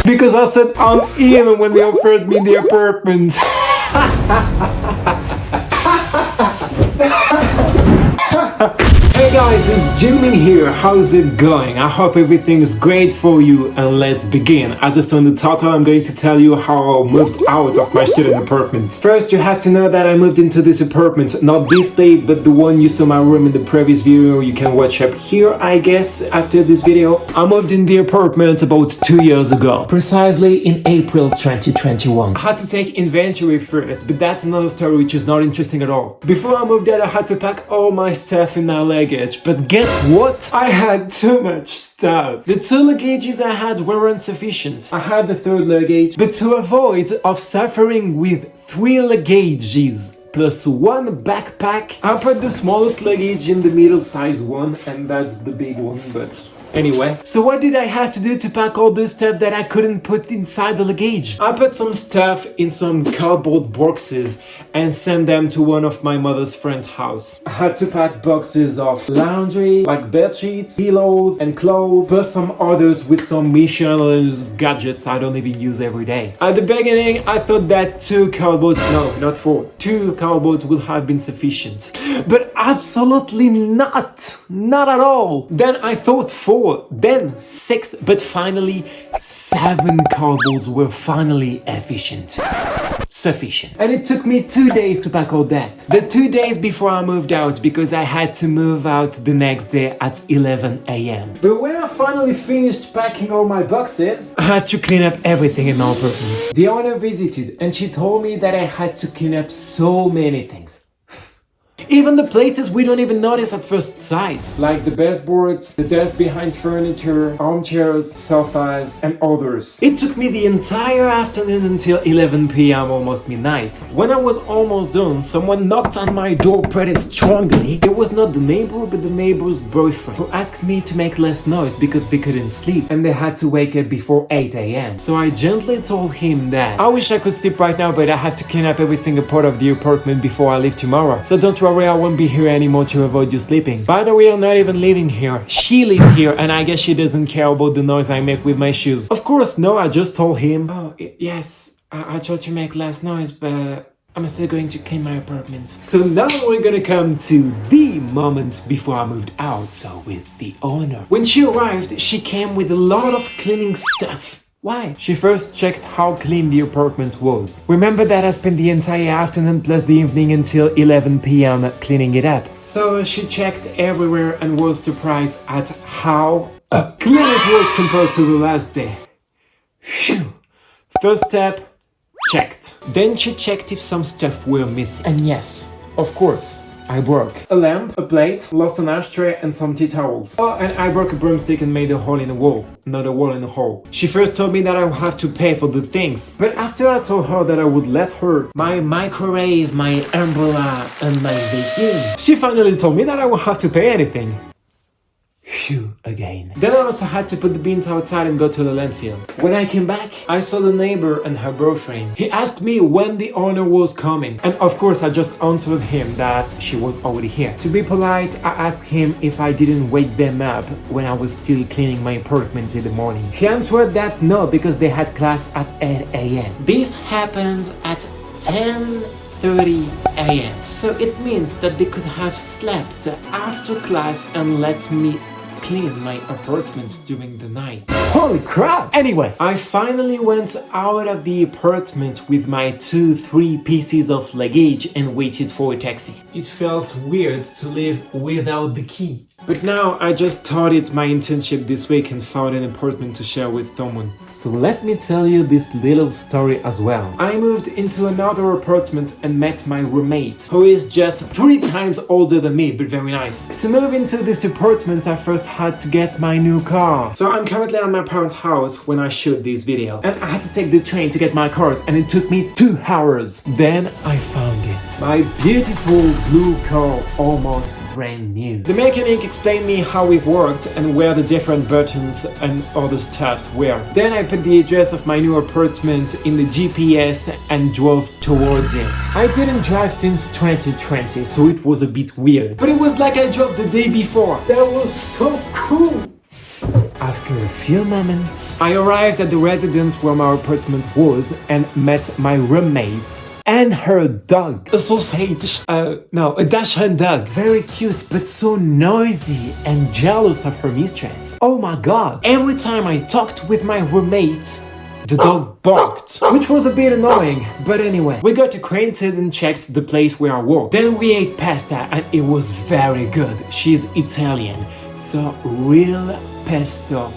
Because I said I'm in when they offered me the apartment. Hey guys, it's JEELMIN here. How's it going? I hope everything is great for you, and let's begin. As just on the title, I'm going to tell you how I moved out of my student apartment. First, you have to know that I moved into this apartment, not this date, but the one you saw my room in the previous video. You can watch up here, I guess, after this video. I moved in the apartment about 2 years ago, precisely in April 2021. I had to take inventory first, but that's another story which is not interesting at all. Before I moved out, I had to pack all my stuff in my luggage, but guess what? I had too much stuff. The 2 luggages I had weren't sufficient. I had the 3rd luggage, but to avoid of suffering with 3 luggages plus 1 backpack, I put the smallest luggage in the middle-sized one, and that's the big one, but anyway. So what did I have to do to pack all the stuff that I couldn't put inside the luggage? I put some stuff in some cardboard boxes and sent them to one of my mother's friend's house. I had to pack boxes of laundry, like bed sheets, pillows, and clothes, plus some others with some miscellaneous gadgets I don't even use every day. At the beginning, I thought that 2 cardboards, no, not 4, 2 cardboards would have been sufficient. But absolutely not! Not at all! Then I thought 4, then 6, but finally 7 cardboards were finally sufficient. And it took me 2 days to pack all that. The 2 days before I moved out, because I had to move out the next day at 11 a.m. But when I finally finished packing all my boxes, I had to clean up everything in my apartment. The owner visited and she told me that I had to clean up so many things. Even the places we don't even notice at first sight, like the baseboards, the desk behind furniture, armchairs, sofas, and others. It took me the entire afternoon until 11 p.m. almost midnight. When I was almost done, someone knocked on my door pretty strongly. It was not the neighbor, but the neighbor's boyfriend, who asked me to make less noise because they couldn't sleep and they had to wake up before 8 a.m. So I gently told him that I wish I could sleep right now, but I have to clean up every single part of the apartment before I leave tomorrow. So don't worry, I won't be here anymore to avoid you sleeping. By the way, I'm not even living here. She lives here, and I guess she doesn't care about the noise I make with my shoes. Of course, no, I just told him, oh, yes, I tried to make less noise, but I'm still going to clean my apartment. So now we're gonna come to the moment before I moved out, so with the owner. When she arrived, she came with a lot of cleaning stuff. Why? She first checked how clean the apartment was. Remember that I spent the entire afternoon plus the evening until 11 p.m. cleaning it up. So she checked everywhere and was surprised at how clean it was compared to the last day. Phew. First step, checked. Then she checked if some stuff were missing. And yes, of course, I broke a lamp, a plate, lost an ashtray, and some tea towels. Oh, and I broke a broomstick and made a hole in the wall. Not a wall in a hole. She first told me that I would have to pay for the things. But after I told her that I would let her my microwave, my umbrella, and my vacuum, she finally told me that I would have to pay anything. Phew, again. Then I also had to put the beans outside and go to the landfill. When I came back, I saw the neighbor and her boyfriend. He asked me when the owner was coming, and of course I just answered him that she was already here. To be polite, I asked him if I didn't wake them up when I was still cleaning my apartment in the morning. He answered that no, because they had class at 8 a.m. This happened at 10:30 a.m. So it means that they could have slept after class and let me clean my apartment during the night. Holy crap! Anyway, I finally went out of the apartment with my 3 pieces of luggage and waited for a taxi. It felt weird to live without the key. But now I just started my internship this week and found an apartment to share with someone. So let me tell you this little story as well. I moved into another apartment and met my roommate, who is just 3 times older than me, but very nice. To move into this apartment, I first had to get my new car. So I'm currently at my parents' house when I shoot this video. And I had to take the train to get my cars, and it took me 2 hours. Then I found it. My beautiful blue car, almost brand new. The mechanic explained me how it worked and where the different buttons and other stuffs were. Then I put the address of my new apartment in the GPS and drove towards it. I didn't drive since 2020, so it was a bit weird. But it was like I drove the day before. That was so cool. After a few moments, I arrived at the residence where my apartment was and met my roommate and her dog. A sausage. No, a Dachshund dog. Very cute, but so noisy and jealous of her mistress. Oh my god. Every time I talked with my roommate, the dog barked, which was a bit annoying, but anyway, we got acquainted and checked the place where I work. Then we ate pasta and it was very good. She's Italian, so real pesto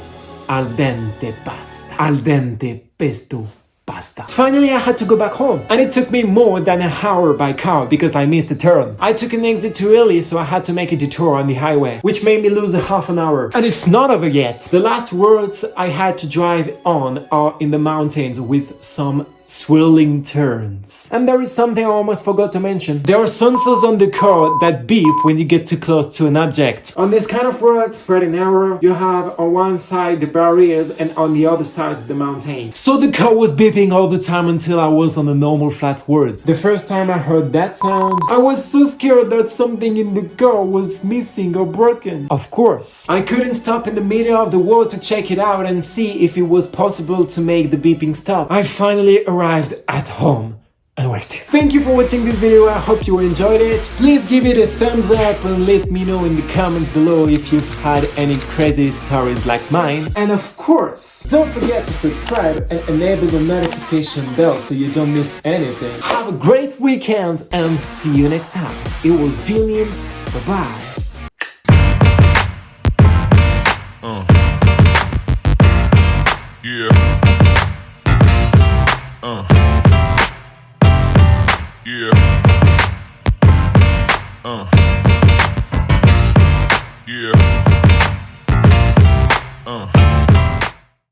al dente pasta. Al dente pesto pasta. Finally, I had to go back home, and it took me more than an hour by car because I missed a turn. I took an exit too early, so I had to make a detour on the highway, which made me lose a half an hour. And it's not over yet. The last roads I had to drive on are in the mountains with some swirling turns. And there is something I almost forgot to mention. There are sensors on the car that beep when you get too close to an object. On this kind of roads, spread and narrow, you have on one side the barriers and on the other side the mountain. So the car was beeping all the time until I was on a normal flat road. The first time I heard that sound, I was so scared that something in the car was missing or broken. Of course, I couldn't stop in the middle of the road to check it out and see if it was possible to make the beeping stop. I finally arrived at home and waited. Thank you for watching this video. I hope you enjoyed it. Please give it a thumbs up and let me know in the comments below if you've had any crazy stories like mine. And of course, don't forget to subscribe and enable the notification bell so you don't miss anything. Have a great weekend and see you next time. It was JEELMIN. Bye-bye. Yeah.